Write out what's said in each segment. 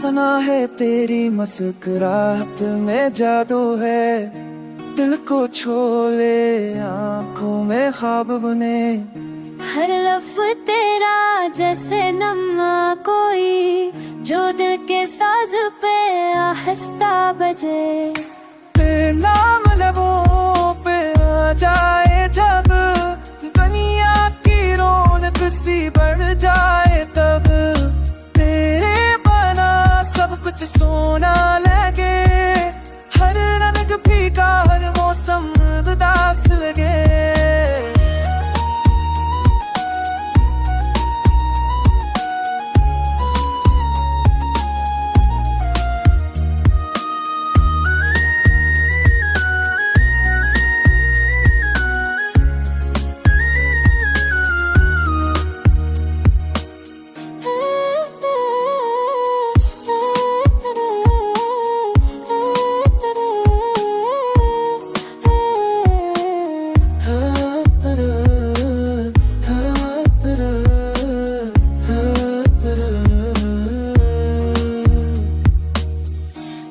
सुना है तेरी मुस्कुराहट में जादू है, दिल को छू ले आंखों में ख्वाब बुने। हर लफ्ज़ तेरा जैसे नगमा कोई, जो दिल के साज पे आहिस्ता बजे। तेरा नाम लबों पे आ जाए जब, दुनिया की रौनक सी बढ़ जाए तब। तेरे बना सब कुछ सोना लगे, हर रंग फीका हर मौसम उदास लगे।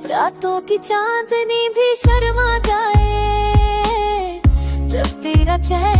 रातों की चांदनी भी शर्मा जाए जब तेरा चेहरा